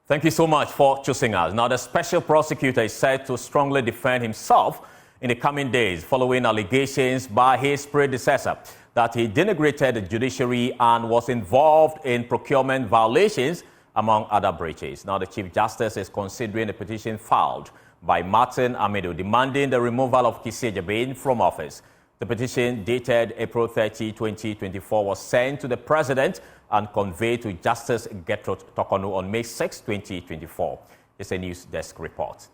Thank you so much for choosing us. Now, the special prosecutor is said to strongly defend himself in the coming days following allegations by his predecessor that he denigrated the judiciary and was involved in procurement violations, among other breaches. Now, the Chief Justice is considering a petition filed by Martin Amidu demanding the removal of Kissi Agyebeng from office. The petition, dated April 30, 2024, was sent to the President and conveyed to Justice Gertrude Tokonu on May 6, 2024. It's a News Desk report.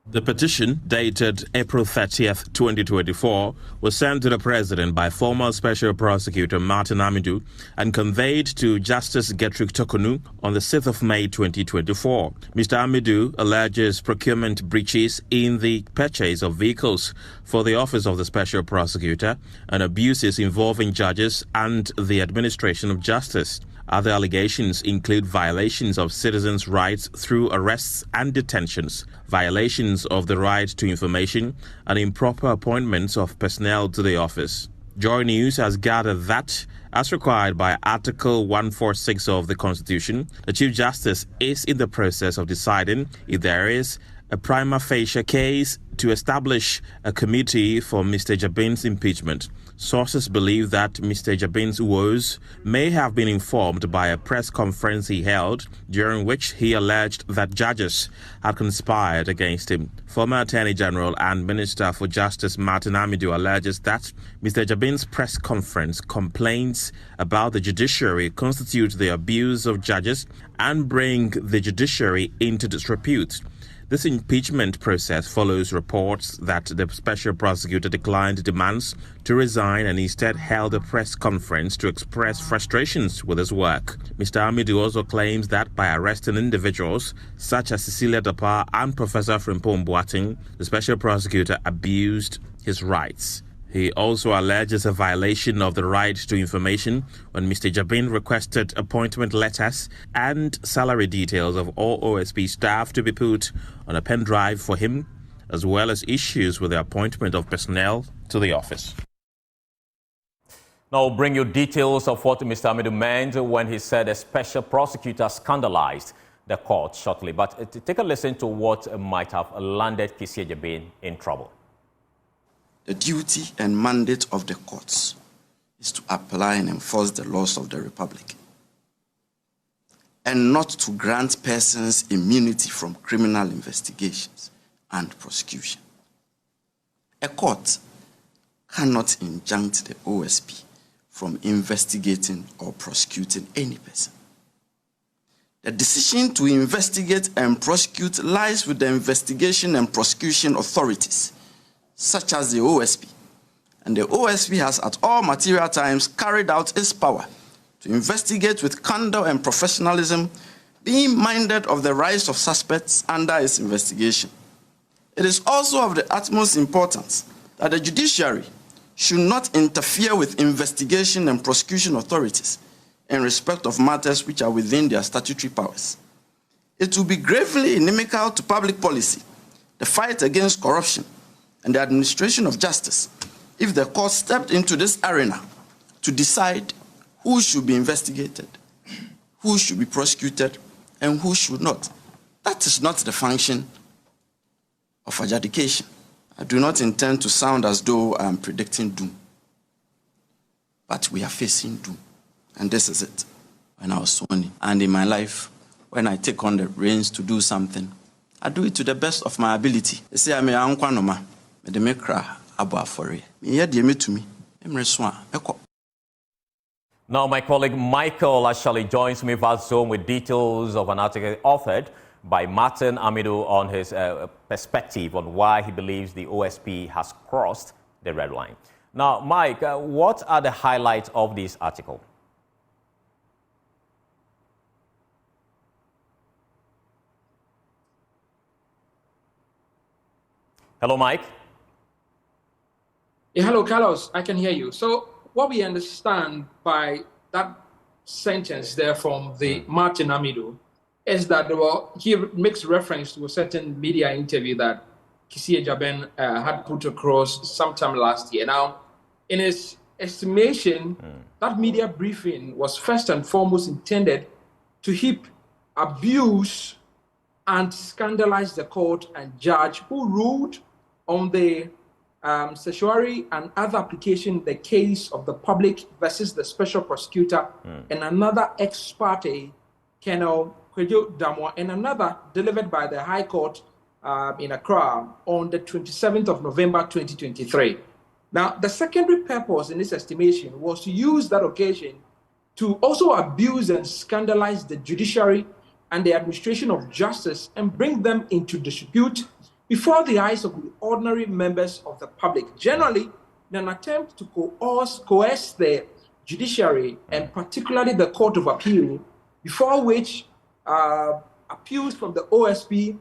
The petition, dated April 30th, 2024, was sent to the President by former Special Prosecutor Martin Amidu and conveyed to Justice Gertrude Tokonu on the 6th of May 2024. Mr. Amidu alleges procurement breaches in the purchase of vehicles for the Office of the Special Prosecutor and abuses involving judges and the administration of justice. Other allegations include violations of citizens' rights through arrests and detentions, violations of the right to information, and improper appointments of personnel to the office. JoyNews has gathered that, as required by Article 146 of the Constitution, the Chief Justice is in the process of deciding if there is a prima facie case to establish a committee for Mr. Agyebeng's impeachment. Sources believe that Mr. Agyebeng's woes may have been informed by a press conference he held, during which he alleged that judges had conspired against him. Former Attorney General and Minister for Justice Martin Amidu alleges that Mr. Agyebeng's press conference complaints about the judiciary constitute the abuse of judges and bring the judiciary into disrepute. This impeachment process follows reports that the special prosecutor declined demands to resign and instead held a press conference to express frustrations with his work. Mr. Amidu also claims that by arresting individuals such as Cecilia Dapa and Professor Frimpong Boateng, the special prosecutor abused his rights. He also alleges a violation of the right to information when Mr. Agyebeng requested appointment letters and salary details of all OSP staff to be put on a pen drive for him, as well as issues with the appointment of personnel to the office. Now, I'll bring you details of what Mr. Amidu meant when he said a special prosecutor scandalized the court shortly. But take a listen to what might have landed Kissi Agyebeng in trouble. The duty and mandate of the courts is to apply and enforce the laws of the Republic and not to grant persons immunity from criminal investigations and prosecution. A court cannot injunct the OSP from investigating or prosecuting any person. The decision to investigate and prosecute lies with the investigation and prosecution authorities, such as the OSP, and the OSP has at all material times carried out its power to investigate with candor and professionalism, being minded of the rights of suspects under its investigation. It is also of the utmost importance that the judiciary should not interfere with investigation and prosecution authorities in respect of matters which are within their statutory powers. It will be gravely inimical to public policy, the fight against corruption, and the administration of justice if the court stepped into this arena to decide who should be investigated, who should be prosecuted, and who should not. That is not the function of adjudication. I do not intend to sound as though I am predicting doom, but we are facing doom, and this is it. When I was 20, and in my life, when I take on the reins to do something, I do it to the best of my ability. They say I'm a Anquanoma. Now, my colleague Michael actually joins me via Zoom with details of an article authored by Martin Amidu on his perspective on why he believes the OSP has crossed the red line. Now, Mike, what are the highlights of this article? Hello, Mike. Yeah, hello, Carlos. I can hear you. So what we understand by that sentence there from the Martin Amidu is that he makes reference to a certain media interview that Kissi Agyebeng had put across sometime last year. Now, in his estimation, that media briefing was first and foremost intended to heap abuse and scandalized the court and judge who ruled on the certiorari and other application, the case of the public versus the special prosecutor, and another ex parte, Colonel Kwejo Damwa, and another delivered by the High Court in Accra on the 27th of November 2023. Now, the secondary purpose in this estimation was to use that occasion to also abuse and scandalize the judiciary and the administration of justice and bring them into dispute before the eyes of the ordinary members of the public, generally in an attempt to coerce the judiciary and particularly the Court of Appeal, before which appeals from the OSP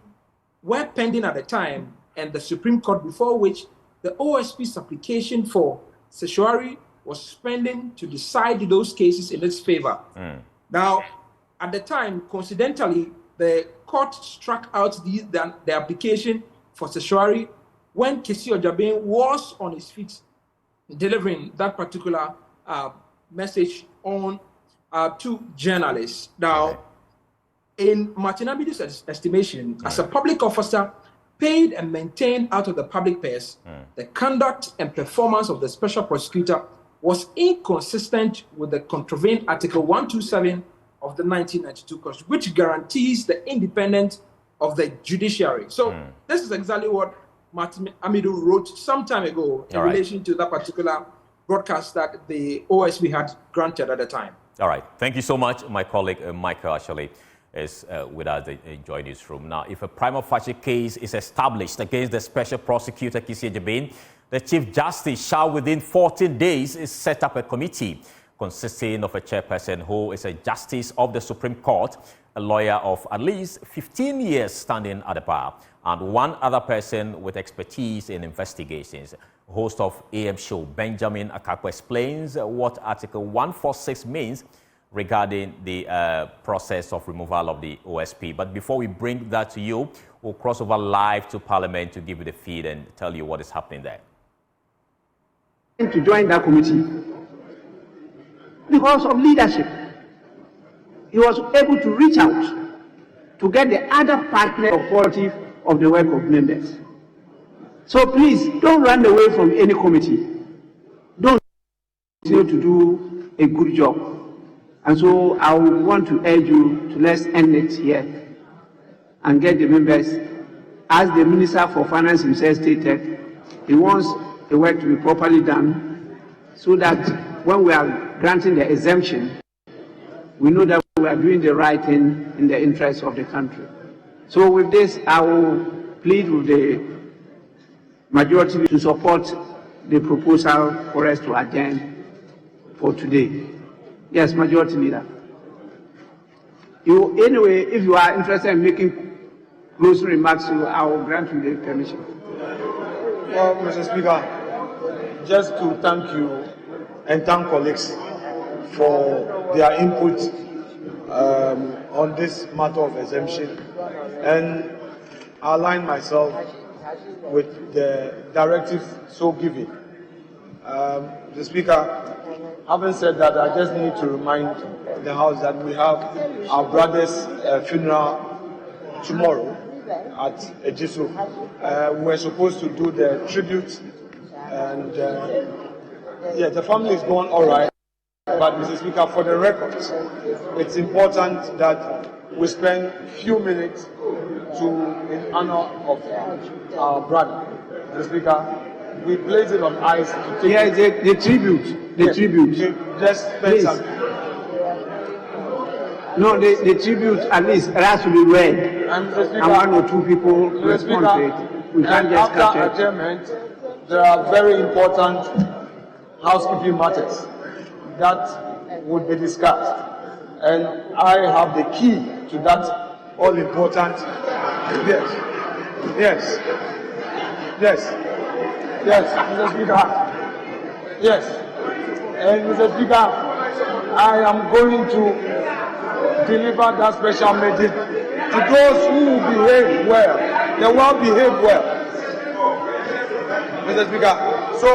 were pending at the time, and the Supreme Court, before which the OSP's application for certiorari was pending to decide those cases in its favor. Now, at the time, coincidentally, the court struck out the application for certiorari when Kissi Agyebeng was on his feet delivering that particular message on to journalists. Now, in Martin Amidu's estimation, as a public officer paid and maintained out of the public purse, the conduct and performance of the special prosecutor was inconsistent with the contravened Article 127 of the 1992 Constitution, which guarantees the independence of the judiciary. So this is exactly what Martin Amidu wrote some time ago in relation to that particular broadcast that the OSP had granted at the time. All right. Thank you so much. My colleague Michael actually is with us in JoyNews room. Now, if a prima facie case is established against the special prosecutor Kissi Agyebeng, the Chief Justice shall within 14 days set up a committee consisting of a chairperson who is a justice of the Supreme Court, a lawyer of at least 15 years standing at the bar, and one other person with expertise in investigations. Host of AM show Benjamin Akako explains what Article 146 means regarding the process of removal of the OSP. But before we bring that to you, we'll cross over live to Parliament to give you the feed and tell you what is happening there. To join that committee because of leadership. He was able to reach out to get the other partner authority of the work of members. So please don't run away from any committee. Don't continue to do a good job. And so I would want to urge you to let's end it here and get the members. As the Minister for Finance himself stated, he wants the work to be properly done so that when we are granting the exemption, we know that we are doing the right thing in the interest of the country. So with this, I will plead with the majority to support the proposal for us to adjourn for today. Yes, Majority Leader. Anyway, if you are interested in making closing remarks, I will grant you the permission. Well, Mr. Speaker, just to thank you and thank colleagues for their input on this matter of exemption, and align myself with the directive so given. The Speaker, having said that, I just need to remind the House that we have our brother's funeral tomorrow at Ejisu. We were supposed to do the tribute, and yeah, the family is going all right. But Mr. Speaker, for the records, it's important that we spend few minutes in honor of our brother. Mr. Speaker, we place it on ice to take the tribute. The tribute. Just spend some. No, the tribute, at least, it has to be read. And one or two people respond to it. We can't just catch it. After adjournment, there are very important housekeeping matters that would be discussed. And I have the key to that all important. Yes, Mr. Speaker. Yes. And Mr. Speaker, I am going to deliver that special message to those who behave well. They will behave well. Mr. Speaker, so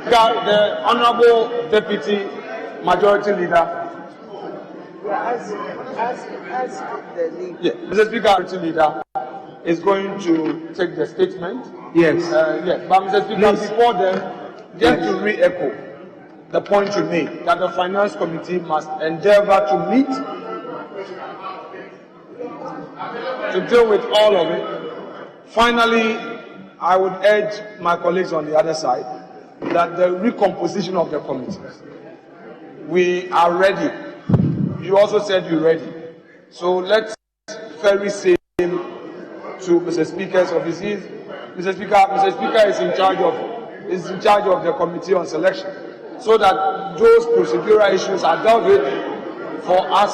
The Honorable Deputy Majority Leader. Ask the leader. Yeah, Mr. Speaker, Majority Leader is going to take the statement. Yes. Yes, but Mr. Speaker, before then, just to re-echo the point you made, that the Finance Committee must endeavor to meet to deal with all of it. Finally, I would urge my colleagues on the other side that the recomposition of the committees, we are ready. You also said you're ready. So let's ferry sail to Mr. Speaker's office. Mr. Speaker is in charge of the Committee on Selection, so that those procedural issues are dealt with for us.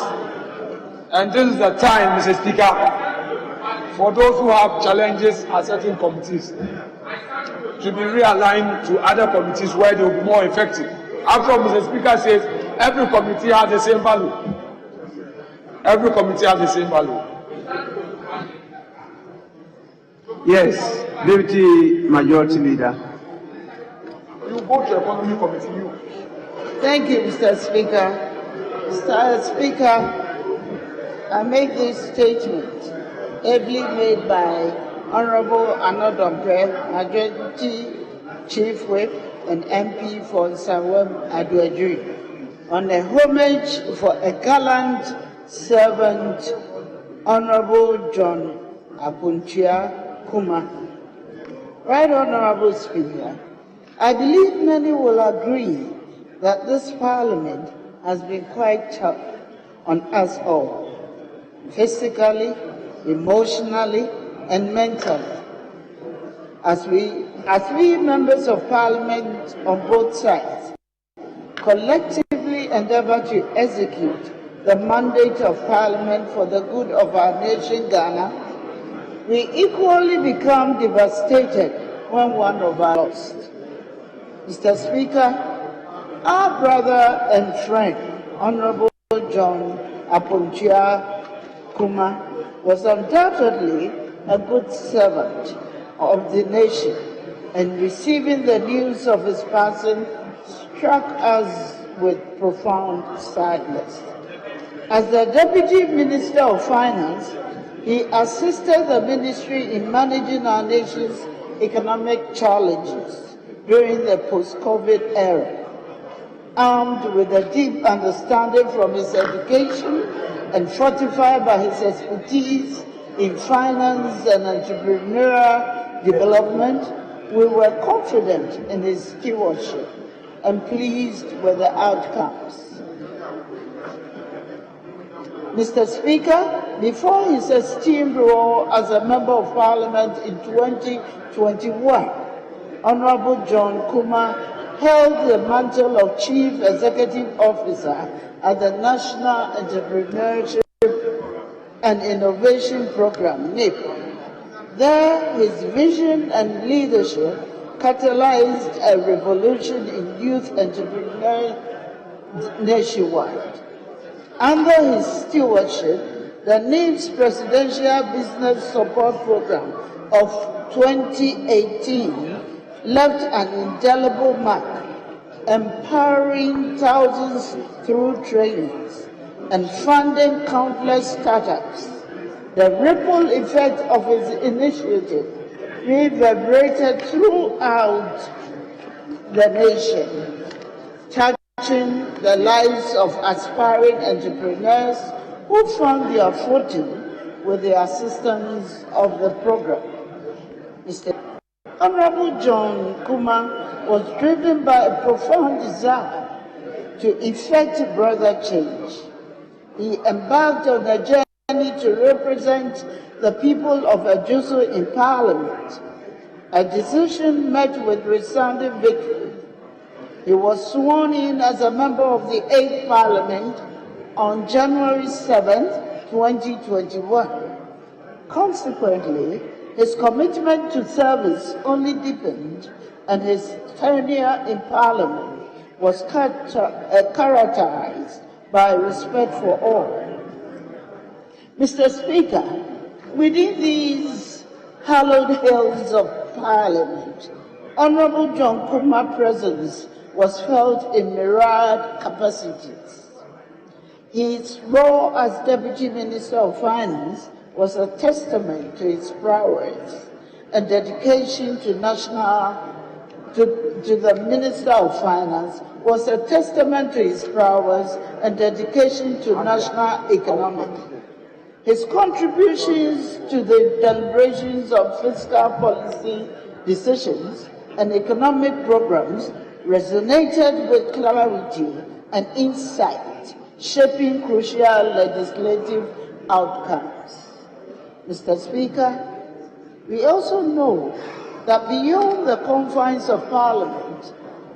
And this is the time, Mr. Speaker, for those who have challenges at certain committees to be realigned to other committees where they will be more effective. After all, Mr. Speaker says every committee has the same value. Every committee has the same value. Yes, Deputy Majority Leader. You go to Economy Committee, you. Thank you, Mr. Speaker. Mr. Speaker, I make this statement ably made by Honorable Anodompe, Majority Chief Whip and MP for Ofori-Atta, on a homage for a gallant servant, Honorable John Apunchia Kuma. Right, Honorable Speaker, I believe many will agree that this Parliament has been quite tough on us all, physically, emotionally, and mentally. As we members of Parliament on both sides collectively endeavor to execute the mandate of Parliament for the good of our nation, Ghana, we equally become devastated when one of us lost. Mr. Speaker, our brother and friend, Honorable John Apunchia Kuma, was undoubtedly a good servant of the nation, and receiving the news of his passing struck us with profound sadness. As the Deputy Minister of Finance, he assisted the ministry in managing our nation's economic challenges during the post-COVID era. Armed with a deep understanding from his education and fortified by his expertise in finance and entrepreneurial development, we were confident in his stewardship and pleased with the outcomes. Mr. Speaker, before his esteemed role as a Member of Parliament in 2021, Honorable John Kuma held the mantle of Chief Executive Officer at the National Entrepreneurship and Innovation Program, NIP. There, his vision and leadership catalyzed a revolution in youth entrepreneurship nationwide. Under his stewardship, the NIP's Presidential Business Support Program of 2018 left an indelible mark, empowering thousands through trainings and funding countless startups. The ripple effect of his initiative reverberated throughout the nation, touching the lives of aspiring entrepreneurs who found their footing with the assistance of the program. Mr. Honorable John Kuma was driven by a profound desire to effect broader change. He embarked on a journey to represent the people of Ajuso in Parliament, a decision met with resounding victory. He was sworn in as a member of the 8th Parliament on January 7, 2021. Consequently, his commitment to service only deepened, and his tenure in Parliament was characterized by respect for all. Mr. Speaker, within these hallowed halls of Parliament, Honorable John Kuma's presence was felt in myriad capacities. His role as Deputy Minister of Finance was a testament to his prowess and dedication to the Minister of Finance was a testament to his prowess and dedication to national economic. His contributions to the deliberations of fiscal policy decisions and economic programs resonated with clarity and insight, shaping crucial legislative outcomes. Mr. Speaker, we also know that beyond the confines of Parliament,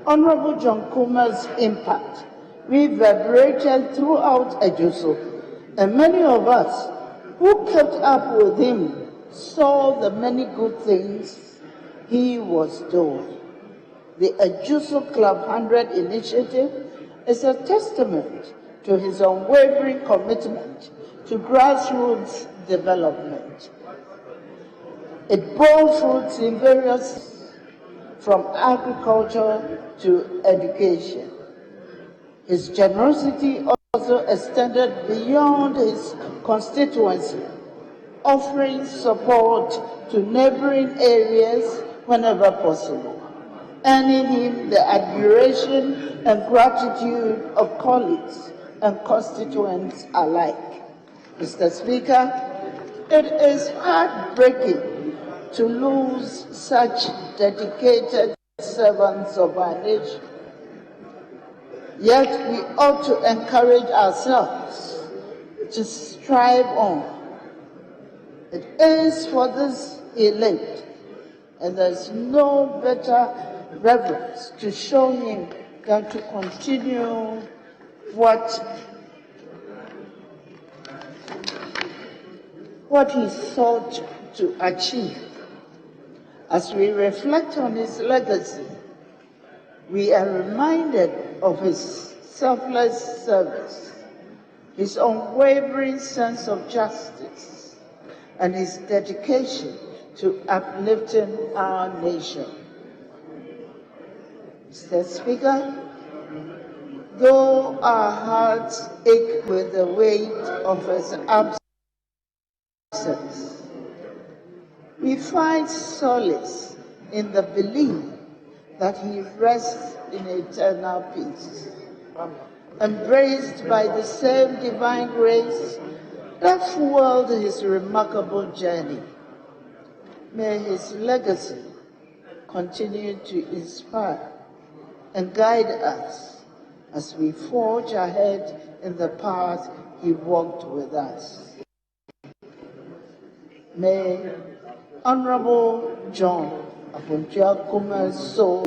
Honorable John Kuma's impact reverberated throughout Ejuso, and many of us who kept up with him saw the many good things he was doing. The Ejuso Club 100 initiative is a testament to his unwavering commitment to grassroots development. It bore fruits in various, from agriculture to education. His generosity also extended beyond his constituency, offering support to neighboring areas whenever possible, earning him the admiration and gratitude of colleagues and constituents alike. Mr. Speaker, it is heartbreaking to lose such dedicated servants of our nation. Yet we ought to encourage ourselves to strive on. It is for this he lived, and there's no better reverence to show him than to continue what he sought to achieve. As we reflect on his legacy, we are reminded of his selfless service, his unwavering sense of justice, and his dedication to uplifting our nation. Mr. Speaker, though our hearts ache with the weight of his absence, we find solace in the belief that he rests in eternal peace, embraced by the same divine grace that fueled his remarkable journey. May his legacy continue to inspire and guide us as we forge ahead in the path he walked with us. May Honorable John Kuma's soul.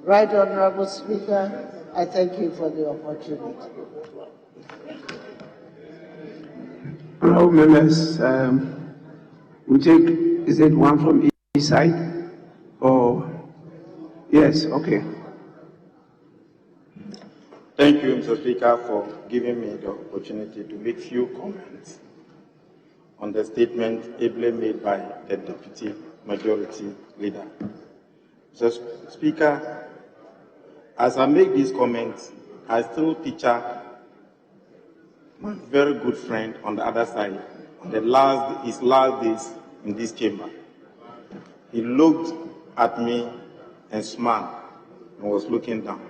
Right Honorable Speaker, I thank you for the opportunity. Honorable members, we take, is it one from each side? Or, yes, okay. Thank you, Mr. Speaker, for giving me the opportunity to make few comments on the statement ably made by the Deputy Majority Leader. Mr. Speaker, as I make these comments, I still picture my very good friend on the other side, on his last days in this chamber. He looked at me and smiled and was looking down.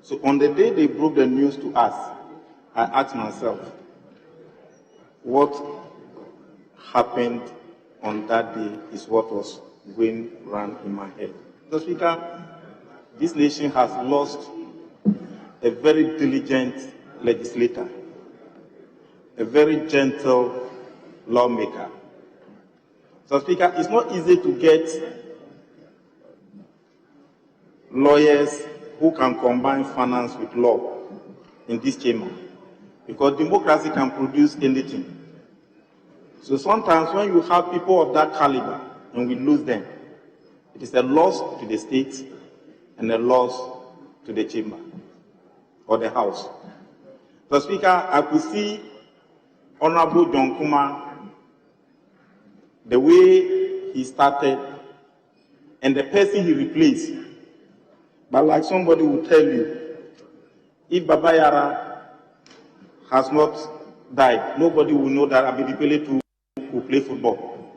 So on the day they broke the news to us, I asked myself, what happened on that day is what was going round in my head. Mr. Speaker, this nation has lost a very diligent legislator, a very gentle lawmaker. Mr. Speaker, it's not easy to get lawyers who can combine finance with law in this chamber, because democracy can produce anything. So sometimes when you have people of that caliber and we lose them, it is a loss to the state and a loss to the chamber or the house. So Speaker, I could see Honorable John Kuma, the way he started and the person he replaced. But like somebody will tell you, if Baba Yara has not died, nobody will know that Abedi too will play football.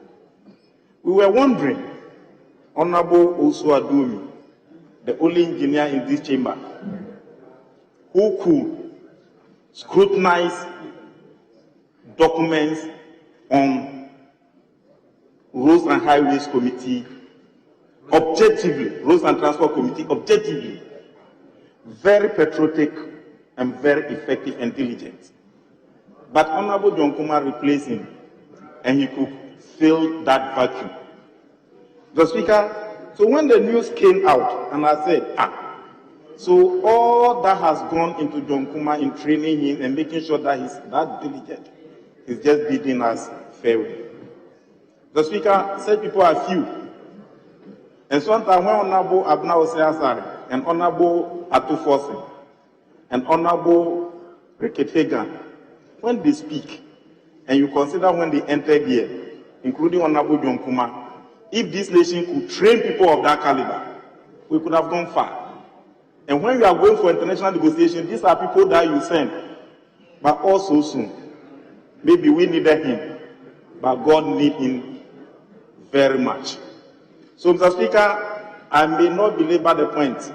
We were wondering, Honorable Ofori-Atta, the only engineer in this chamber, who could scrutinize documents on Roads and Highways Committee objectively, Roads and Transport Committee objectively, very patriotic and very effective and diligent. But Honorable John Kumar replaced him, and he could fill that vacuum. The Speaker, so when the news came out, and I said, so all that has gone into John Kumar in training him and making sure that he's that diligent, is just bidding us farewell. The Speaker said people are few. And sometimes when Honorable Abna Oseasari and Honorable Atufosi and Honorable Ricket Hagan, when they speak, and you consider when they entered here, including Honorable John Kumar, if this nation could train people of that caliber, we could have gone far. And when you are going for international negotiation, these are people that you send, but also soon. Maybe we needed him, but God needs him very much. So, Mr. Speaker, I may not belabor the point.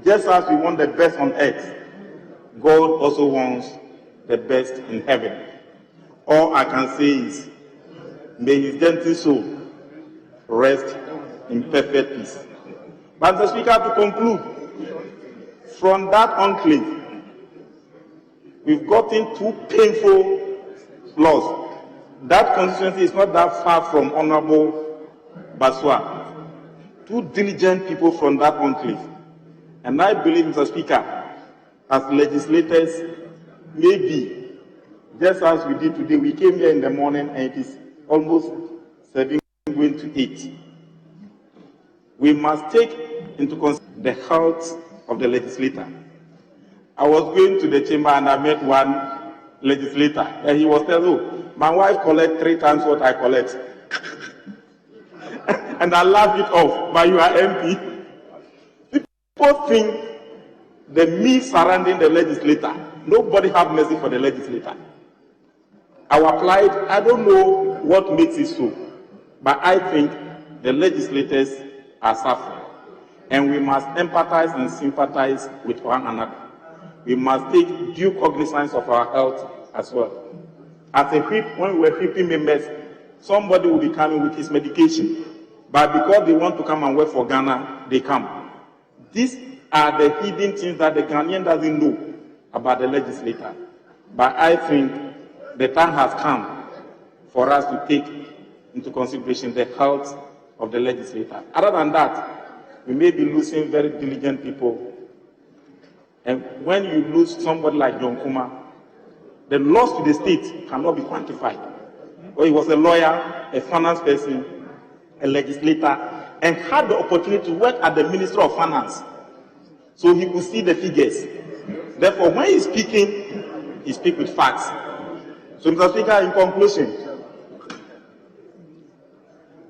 Just as we want the best on earth, God also wants the best in heaven. All I can say is, may his gentle soul rest in perfect peace. But, Mr. Speaker, to conclude, from that enclave, we've gotten two painful laws. That constituency is not that far from Honorable Baswa. Two diligent people from that enclave. And I believe, Mr. Speaker, as legislators, maybe, just as we did today, we came here in the morning and it is almost 7 going to 8. We must take into consideration the health of the legislator. I was going to the chamber and I met one legislator and he was telling, oh, my wife collects 3 times what I collect. And I laughed it off, but you are MP. People think the me surrounding the legislator, nobody have mercy for the legislator. Our plight, I don't know what makes it so, but I think the legislators are suffering. And we must empathize and sympathize with one another. We must take due cognizance of our health as well. As a whip, when we were whipping members, somebody will be coming with his medication. But because they want to come and work for Ghana, they come. These are the hidden things that the Ghanaian doesn't know about the legislator. But I think the time has come for us to take into consideration the health of the legislator. Other than that, we may be losing very diligent people. And when you lose somebody like John Kumar, the loss to the state cannot be quantified. Well, he was a lawyer, a finance person, a legislator, and had the opportunity to work at the Ministry of Finance. So he could see the figures. Therefore, when he's speaking, he speaks with facts. So, Mr. Speaker, in conclusion,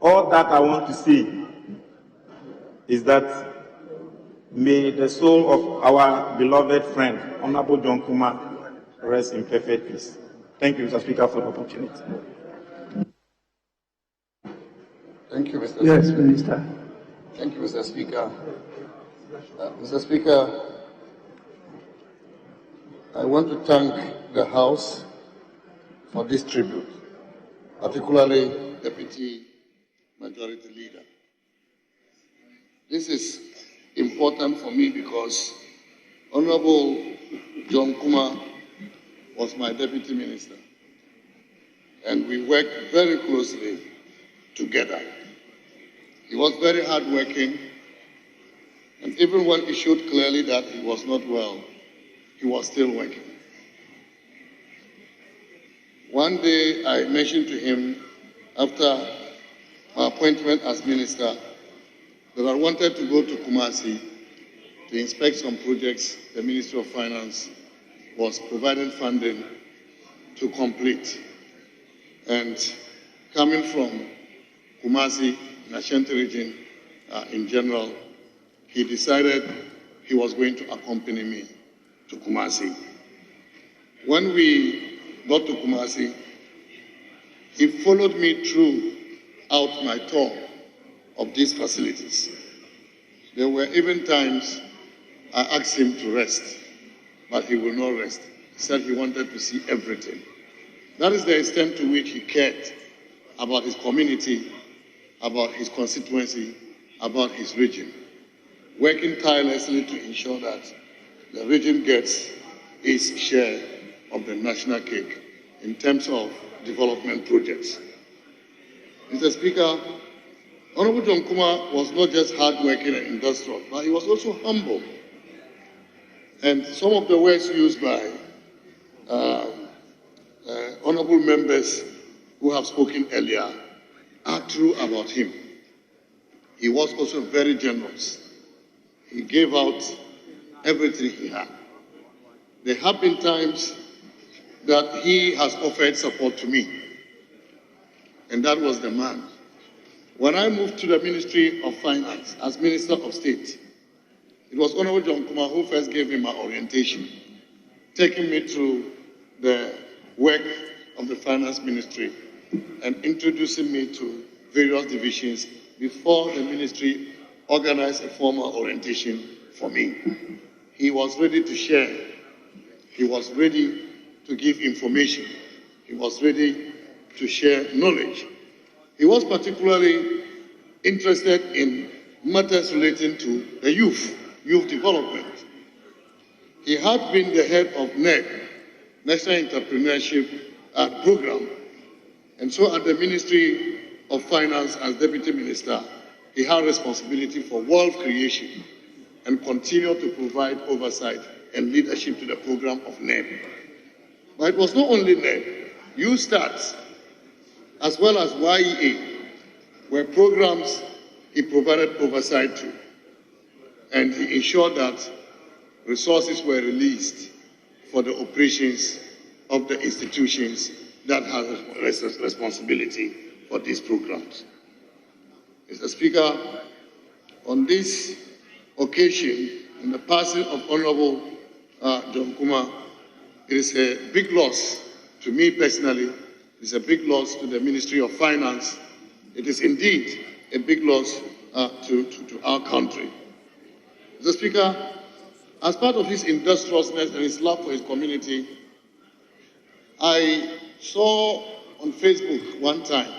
all that I want to say is that may the soul of our beloved friend, Honorable John Kumar, rest in perfect peace. Thank you, Mr. Speaker, for the opportunity. Thank you, Mr. Speaker. Yes, Minister. Thank you, Mr. Speaker. Mr. Speaker, I want to thank the House for this tribute, particularly Deputy Majority Leader. This is important for me because Honorable John Kumar was my Deputy Minister, and we worked very closely together. He was very hardworking, and even when it showed clearly that he was not well, he was still working. One day I mentioned to him after my appointment as minister that I wanted to go to Kumasi to inspect some projects the Ministry of Finance was providing funding to complete. And coming from Kumasi, in Ashanti region, in general, he decided he was going to accompany me to Kumasi. When we got to Kumasi, he followed me throughout my tour of these facilities. There were even times I asked him to rest, but he will not rest. He said he wanted to see everything. That is the extent to which he cared about his community, about his constituency, about his region, working tirelessly to ensure that the region gets its share of the national cake in terms of development projects. Mr. Speaker, Honorable John Kuma was not just hardworking and industrious, but he was also humble. And some of the words used by honorable members who have spoken earlier are true about him. He was also very generous. He gave out everything he had. There have been times that he has offered support to me, and that was the man. When I moved to the Ministry of Finance as Minister of State, it was Honorable John Kuma who first gave me my orientation, taking me through the work of the Finance Ministry and introducing me to various divisions before the ministry organized a formal orientation for me. He was ready to share. He was ready to give information. He was ready to share knowledge. He was particularly interested in matters relating to the youth development. He had been the head of NEP, National Entrepreneurship Program, and so at the Ministry of Finance as Deputy Minister, he had responsibility for wealth creation and continued to provide oversight and leadership to the program of NEP. But it was not only NEP, YouStart, as well as YEA, were programs he provided oversight to, and he ensured that resources were released for the operations of the institutions that have responsibility for these programs. Mr. Speaker, on this occasion, in the passing of Honorable John Kuma, it is a big loss to me personally. It is a big loss to the Ministry of Finance. It is indeed a big loss to our country. Mr. Speaker, as part of his industriousness and his love for his community, I saw on Facebook one time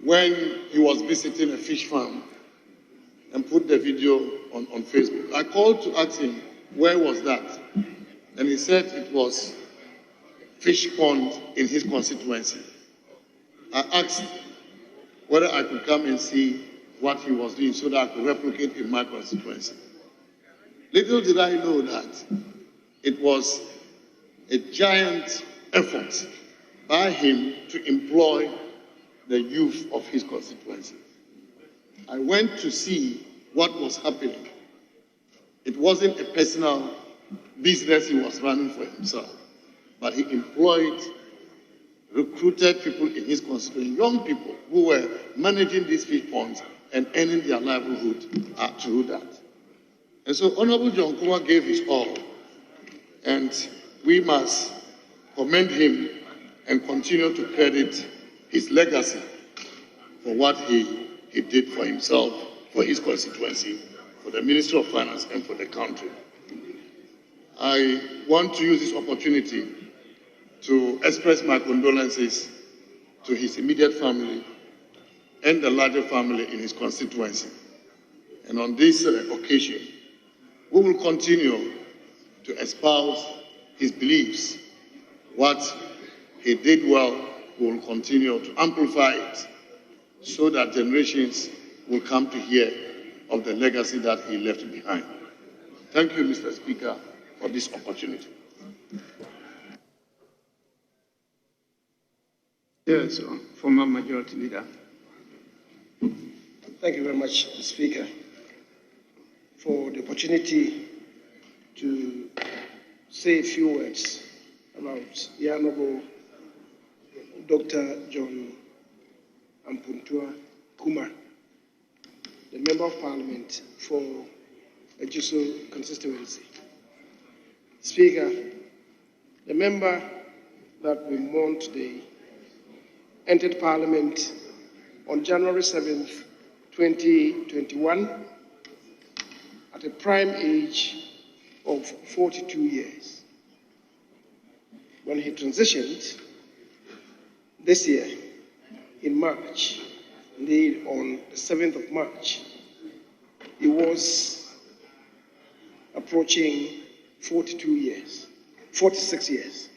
when he was visiting a fish farm and put the video on Facebook. I called to ask him, where was that? And he said it was fish pond in his constituency. I asked whether I could come and see what he was doing so that I could replicate in my constituency. Little did I know that it was a giant effort by him to employ the youth of his constituency. I went to see what was happening. It wasn't a personal business he was running for himself, but he employed, recruited people in his constituency, young people who were managing these fish ponds and earning their livelihood through that. And so Honorable John Kuma gave his all, and we must commend him and continue to credit his legacy for what he did for himself, for his constituency, for the Ministry of Finance, and for the country. I want to use this opportunity to express my condolences to his immediate family and the larger family in his constituency. And on this occasion, we will continue to espouse his beliefs. What he did well, we will continue to amplify it so that generations will come to hear of the legacy that he left behind. Thank you, Mr. Speaker, for this opportunity. Yes, former Majority Leader. Thank you very much, Speaker, for the opportunity to say a few words about the Honorable Dr. John Kuma. the Member of Parliament for Ejisu constituency. Speaker, the member that we mourn today entered Parliament on January 7th, 2021 at a prime age of 42 years. When he transitioned this year in March, indeed on the 7th of March, he was approaching 46 years.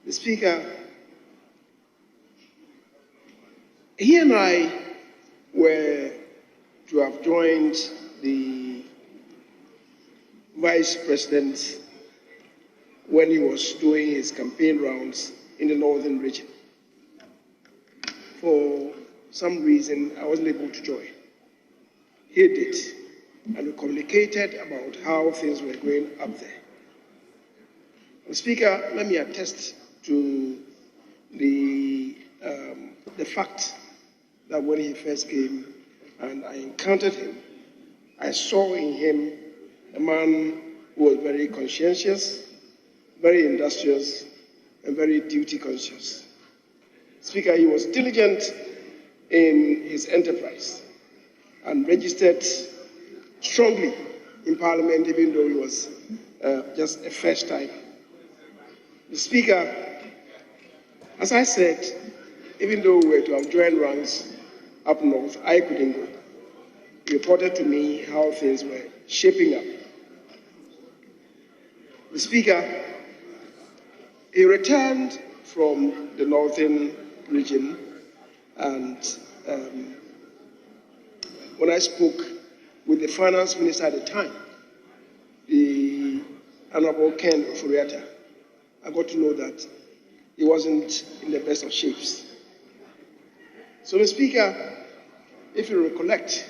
The Speaker, he and I were to have joined the Vice President when he was doing his campaign rounds in the northern region. For some reason, I wasn't able to join. He did, and we communicated about how things were going up there. And Speaker, let me attest to the fact that when he first came and I encountered him, I saw in him a man who was very conscientious, very industrious, and very duty conscious. Speaker, he was diligent in his enterprise and registered strongly in Parliament, even though he was just a first time. The Speaker, as I said, even though we were to have joined ranks up north, I couldn't go. He reported to me how things were shaping up. The Speaker, he returned from the northern region, and when I spoke with the finance minister at the time, the Honorable Ken Ofori-Atta, I got to know that he wasn't in the best of shapes. So, the Speaker, if you recollect,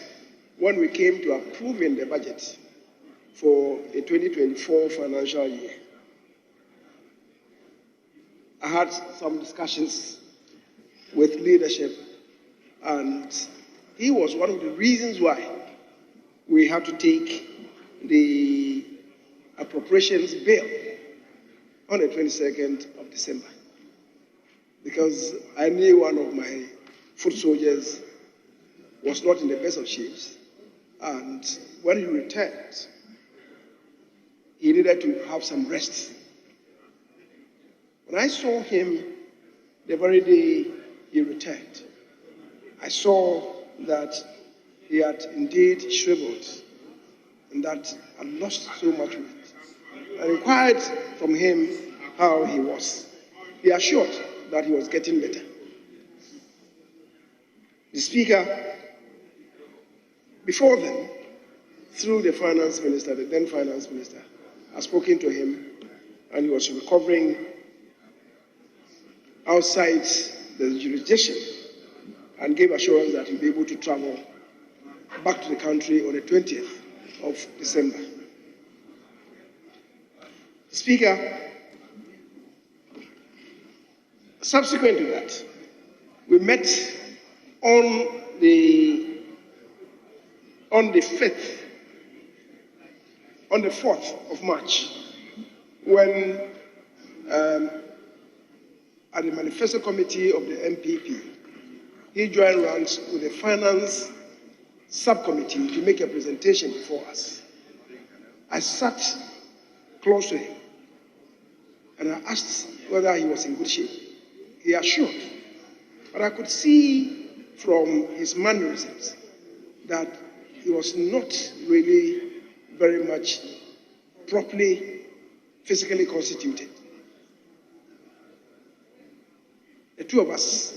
when we came to approving the budget for the 2024 financial year, I had some discussions with leadership, and he was one of the reasons why we had to take the appropriations bill on the 22nd of December, because I knew one of my foot soldiers was not in the best of shapes, and when he returned, he needed to have some rest. When I saw him the very day he returned, I saw that he had indeed shriveled and that had lost so much weight. I inquired from him how he was. He assured that he was getting better. The Speaker, before then, through the finance minister, the then finance minister, I spoken to him, and he was recovering outside the jurisdiction and gave assurance that he'll be able to travel back to the country on the 20th of December. Speaker, subsequent to that, we met on the 4th of March, when at the manifesto committee of the MPP, he joined ranks with the finance subcommittee to make a presentation before us. I sat close to him and I asked whether he was in good shape. He assured, but I could see from his mannerisms that he was not really very much properly physically constituted. The two of us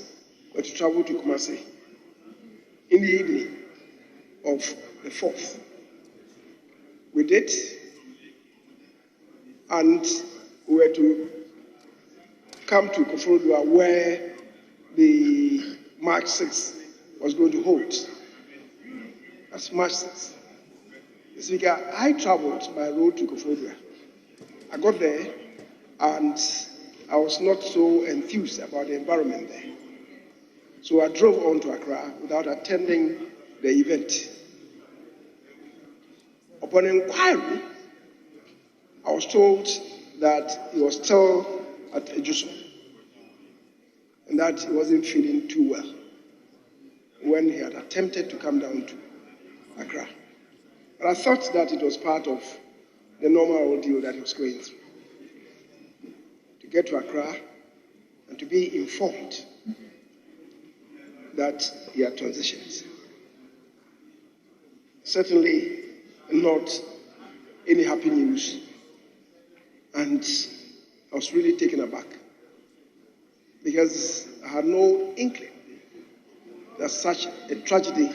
were to travel to Kumasi in the evening of the 4th. We did, and we were to come to Akufo-Addo where the March 6th was going to hold. That's March 6th. Speaker, I traveled by road to Akufo-Addo. I got there, and I was not so enthused about the environment there. So I drove on to Accra without attending the event. Upon inquiry, I was told that he was still at Ejuso and that he wasn't feeling too well when he had attempted to come down to Accra. But I thought that it was part of the normal ordeal that he was going through. To get to Accra and to be informed that he had transitioned. Certainly not any happy news, and I was really taken aback because I had no inkling that such a tragedy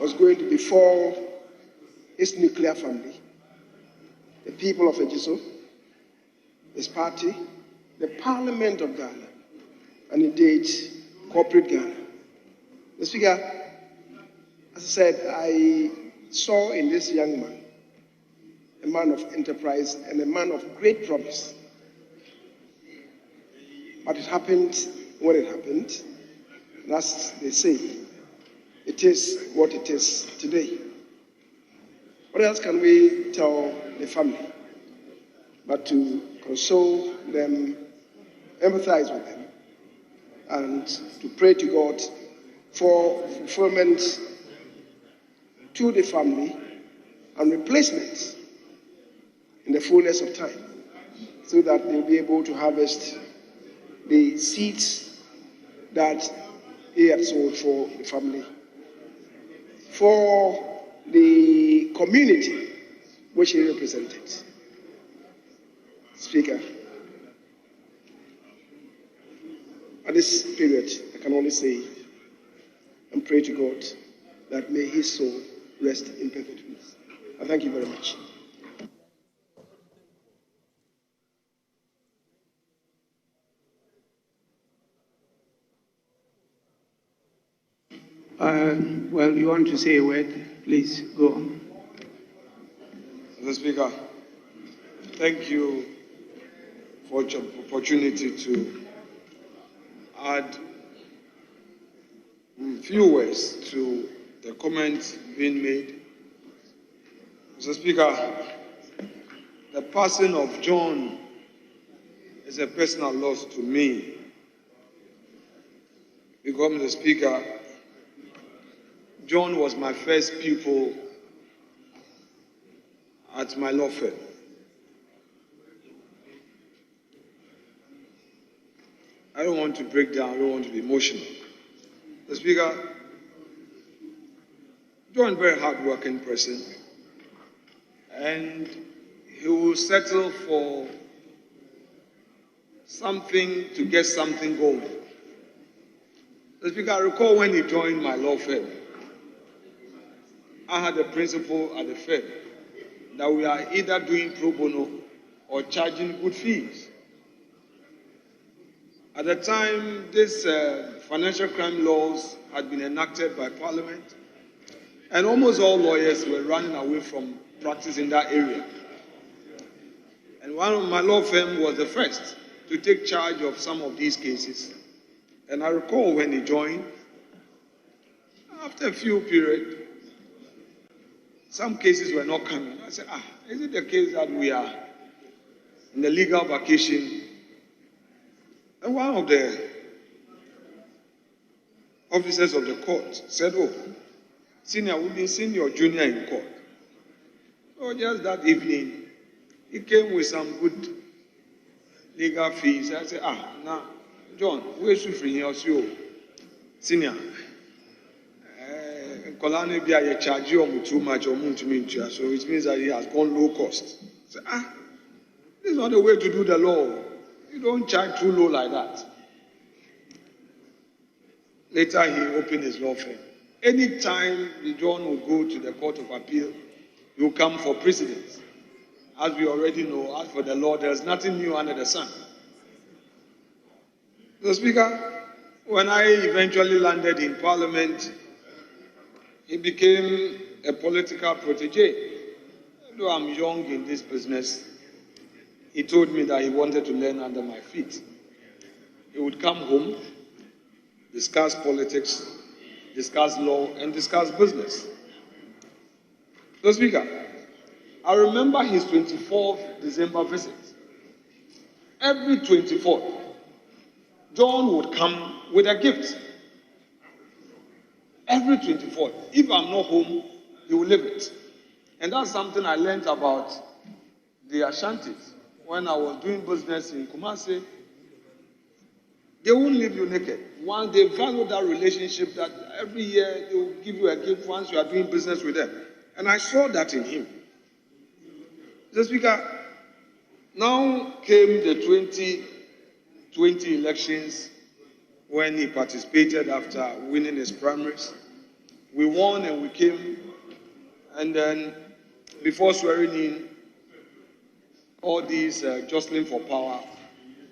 was going to befall his nuclear family, the people of Ejiso, his party, the Parliament of Ghana, and indeed corporate Ghana. Mr. Speaker, as I said, I saw in this young man a man of enterprise and a man of great promise. But it happened when it happened. And as they say, it is what it is today. What else can we tell the family but to console them, empathize with them, and to pray to God for fulfillment to the family and replacement in the fullness of time, so that they'll be able to harvest the seeds that he had sowed for the family, for the community which he represented. Speaker, at this period, I can only say and pray to God that may his soul rest in perfect peace. I thank you very much. Well, you want to say a word? Please, go on. Mr. Speaker, thank you for the opportunity to add a few words to the comments being made. Mr. Speaker, the passing of John is a personal loss to me because, Mr. Speaker, John was my first pupil at my law firm. I don't want to break down, I don't want to be emotional. Mr. Speaker, John is a very hard-working person, and he will settle for something to get something going. Mr. Speaker, I recall when he joined my law firm, I had a principle at the firm that we are either doing pro bono or charging good fees. At the time, these financial crime laws had been enacted by Parliament, and almost all lawyers were running away from practice in that area. And one of my law firm was the first to take charge of some of these cases. And I recall when he joined, after a few periods, some cases were not coming. I said, is it the case that we are in the legal vacation? And one of the officers of the court said, senior, we've been seeing your junior in court. So just that evening, he came with some good legal fees. I said, now, John, where should we hear you? Senior. Kolani Bia charge you too much or to me, so it means that he has gone low cost. Say, this is not the way to do the law. You don't charge too low like that. Later, he opened his law firm. Anytime John would go to the Court of Appeal, he will come for precedence. As we already know, as for the law, there is nothing new under the sun. So, Speaker, when I eventually landed in Parliament, he became a political protege. Though I'm young in this business, he told me that he wanted to learn under my feet. He would come home, discuss politics, discuss law, and discuss business. So, Speaker, I remember his 24th December visit. Every 24th, John would come with a gift. Every 24th. If I'm not home, he will leave it. And that's something I learned about the Ashantis. When I was doing business in Kumasi, they won't leave you naked. Once they value that relationship, that every year they will give you a gift once you are doing business with them. And I saw that in him. Mr. Speaker, now came the 2020 elections when he participated after winning his primaries. We won and we came, and then before swearing in all these jostling for power,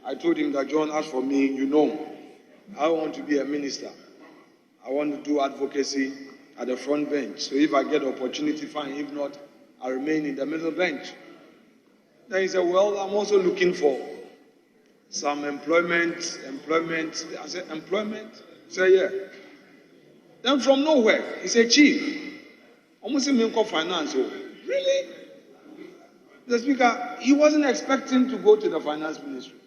I told him that, John, as for me, you know, I want to be a minister. I want to do advocacy at the front bench. So if I get opportunity, fine. If not, I remain in the middle bench. Then he said, well, I'm also looking for some employment. I said, employment? He said, yeah. Then from nowhere, he said, Chief, almost in finance. Really? The Speaker, he wasn't expecting to go to the finance ministry.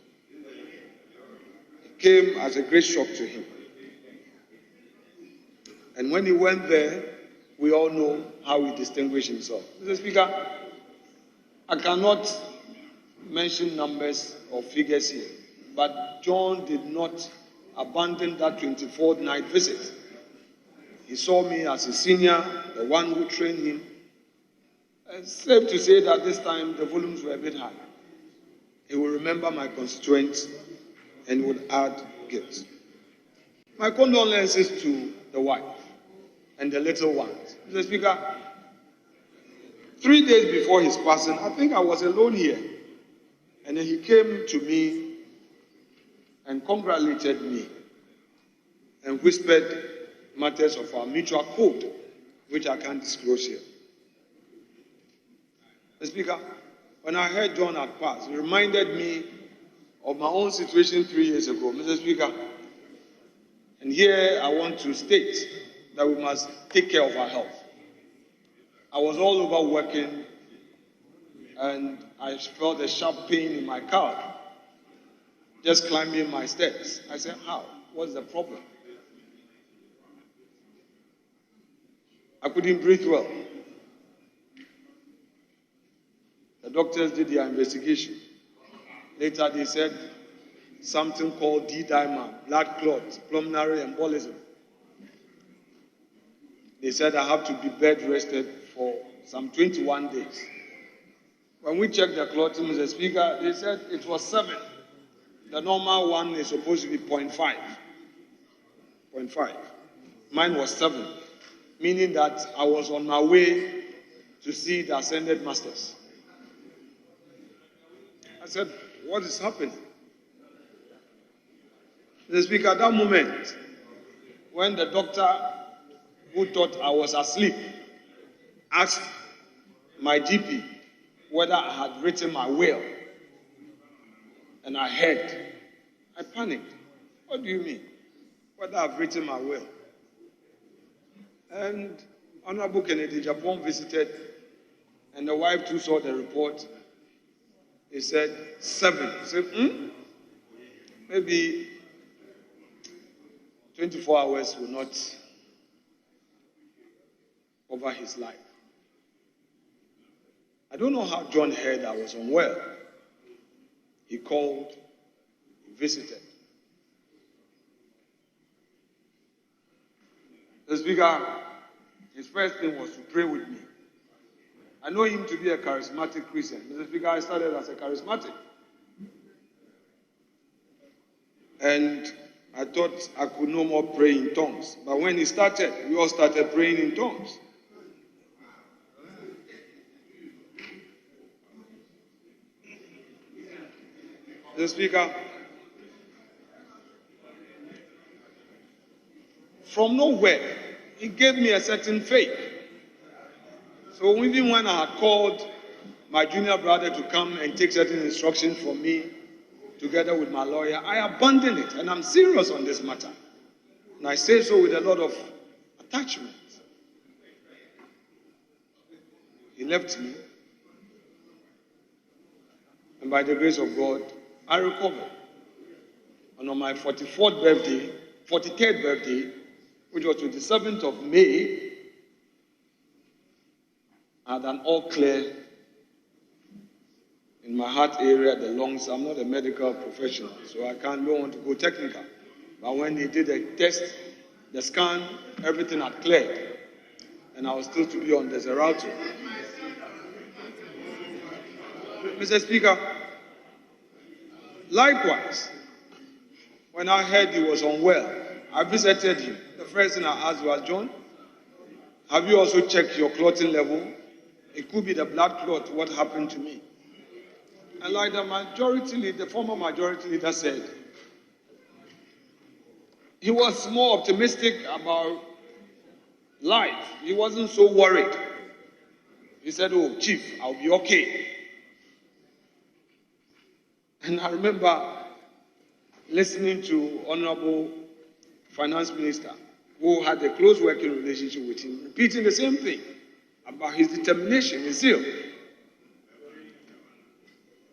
It came as a great shock to him. And when he went there, we all know how he distinguished himself. Mr. Speaker, I cannot mention numbers or figures here, but John did not abandon that 24th night visit. He saw me as a senior, the one who trained him. It's safe to say that this time the volumes were a bit high. He will remember my constituents and would add gifts. My condolences to the wife and the little ones. Mr. Speaker, 3 days before his passing, I think I was alone here. And then he came to me and congratulated me and whispered matters of our mutual code, which I can't disclose here. Mr. Speaker, when I heard John had passed, it reminded me of my own situation 3 years ago, Mr. Speaker. And here I want to state that we must take care of our health. I was all over working and I felt a sharp pain in my calf, just climbing my steps. I said, how? What's the problem? I couldn't breathe well. The doctors did their investigation. Later they said something called D-dimer, blood clot, pulmonary embolism. They said I have to be bed rested for some 21 days. When we checked the clotting, Mr. Speaker, they said it was 7. The normal one is supposed to be 0.5. 0.5. Mine was 7, meaning that I was on my way to see the ascended masters. I said, what is happening? Mr. Speaker, at that moment, when the doctor who thought I was asleep asked my GP whether I had written my will, and I heard, I panicked. What do you mean? Whether I've written my will? And Honorable Kennedy Japan visited, and the wife too saw the report. He said 7. He said, maybe 24 hours will not cover his life. I don't know how John heard I was unwell. He called, he visited. The Speaker, his first thing was to pray with me. I know him to be a charismatic Christian. Mr. Speaker, I started as a charismatic. And I thought I could no more pray in tongues. But when he started, we all started praying in tongues. Mr. Speaker, from nowhere, he gave me a certain faith. So even when I had called my junior brother to come and take certain instructions from me, together with my lawyer, I abandoned it, and I'm serious on this matter. And I say so with a lot of attachment. He left me, and by the grace of God, I recovered. And on my 43rd birthday, which was 27th of May, I had an all clear in my heart area, the lungs. I'm not a medical professional, so I don't want to go technical. But when they did the test, the scan, everything had cleared. And I was still to be on the Xeralto. Mr. Speaker, likewise, when I heard he was unwell, I visited him. The first thing I asked was, John, have you also checked your clotting level? It could be the blood clot, what happened to me. And like the former majority leader said, he was more optimistic about life. He wasn't so worried. He said, oh, Chief, I'll be okay. And I remember listening to Honorable Finance Minister, who had a close working relationship with him, repeating the same thing about his determination, his zeal.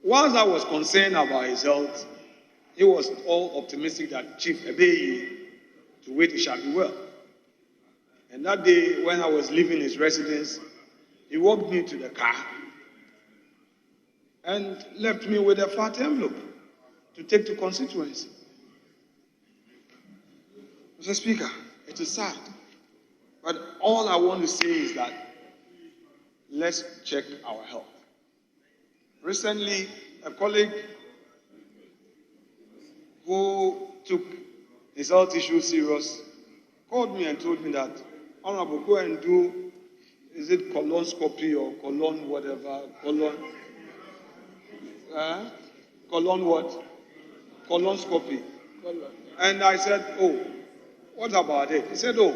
Whilst I was concerned about his health, he was all optimistic that Chief Ebeye, to wait, he shall be well. And that day, when I was leaving his residence, he walked me to the car and left me with a fat envelope to take to constituency. Mr. Speaker, it is sad. But all I want to say is that let's check our health. Recently, a colleague who took his health issue serious called me and told me that, Honorable, go and do, is it colonoscopy or colon whatever, colon what? Colonoscopy. And I said, oh, what about it? He said, oh,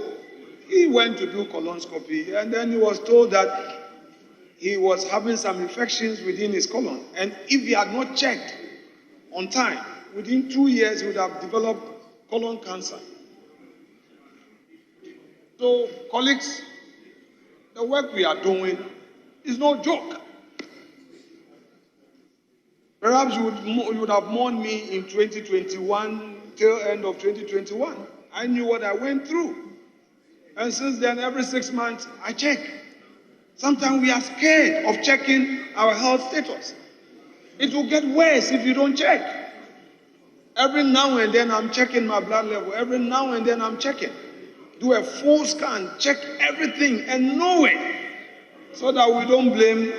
he went to do colonoscopy and then he was told that he was having some infections within his colon. And if he had not checked on time, within 2 years he would have developed colon cancer. So, colleagues, the work we are doing is no joke. Perhaps you would have mourned me in 2021 till end of 2021. I knew what I went through. And since then, every 6 months, I check. Sometimes we are scared of checking our health status. It will get worse if you don't check. Every now and then, I'm checking my blood level. Every now and then, I'm checking. Do a full scan, check everything, and know it. So that we don't blame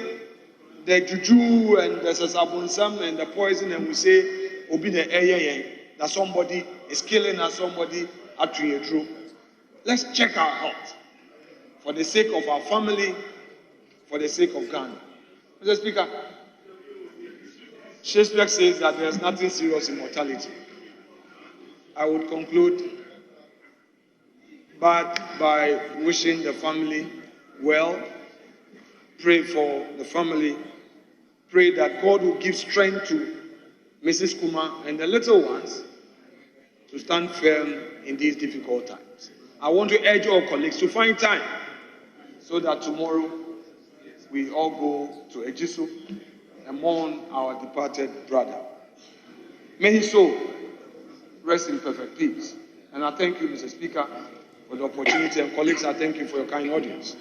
the juju and the sasabunsam and the poison and we say, Obi the that somebody is killing us, somebody actually true. Let's check our health for the sake of our family, for the sake of Ghana. Mr. Speaker, Shakespeare says that there's nothing serious in mortality. I would conclude by wishing the family well, pray for the family, pray that God will give strength to Mrs. Kuma and the little ones to stand firm in these difficult times. I want to urge all colleagues to find time so that tomorrow we all go to Ejisu and mourn our departed brother. May his soul rest in perfect peace. And I thank you, Mr. Speaker, for the opportunity. And colleagues, I thank you for your kind audience.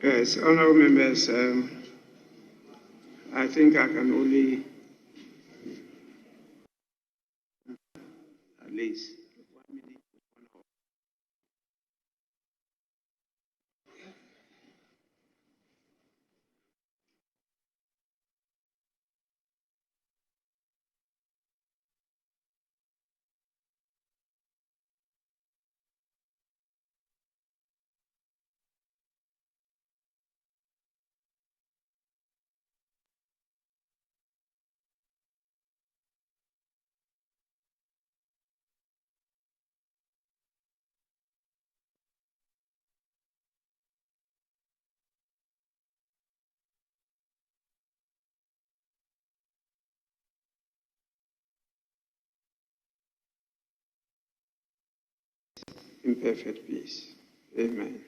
Yes, honorable members, I think I can only at least in perfect peace. Amen.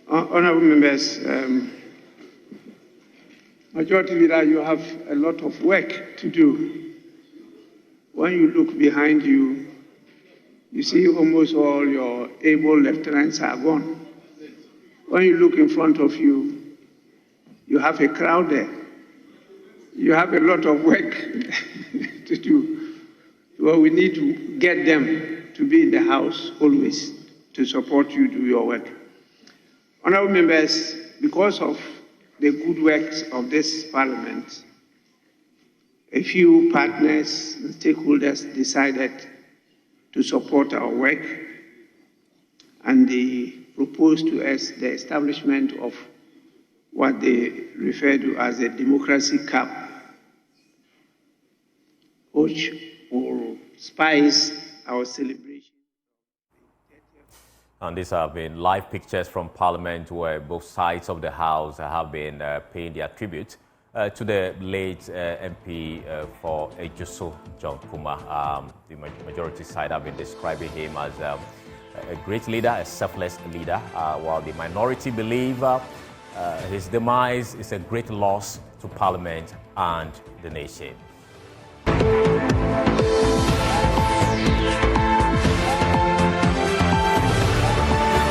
Honorable members, Majority Leader, you have a lot of work to do. When you look behind you, you see almost all your able lieutenants are gone. When you look in front of you, you have a crowd there. You have a lot of work to do. Well, we need to get them to be in the House always to support you do your work. Honorable members, because of the good works of this Parliament, a few partners and stakeholders decided to support our work, and they proposed to us the establishment of what they refer to as a democracy cap, which will spice our celebration. And these have been live pictures from Parliament where both sides of the House have been paying their tribute to the late MP for Ejuso, John Kuma. The majority side have been describing him as a great leader, a selfless leader, while the minority believe his demise is a great loss to Parliament and the nation.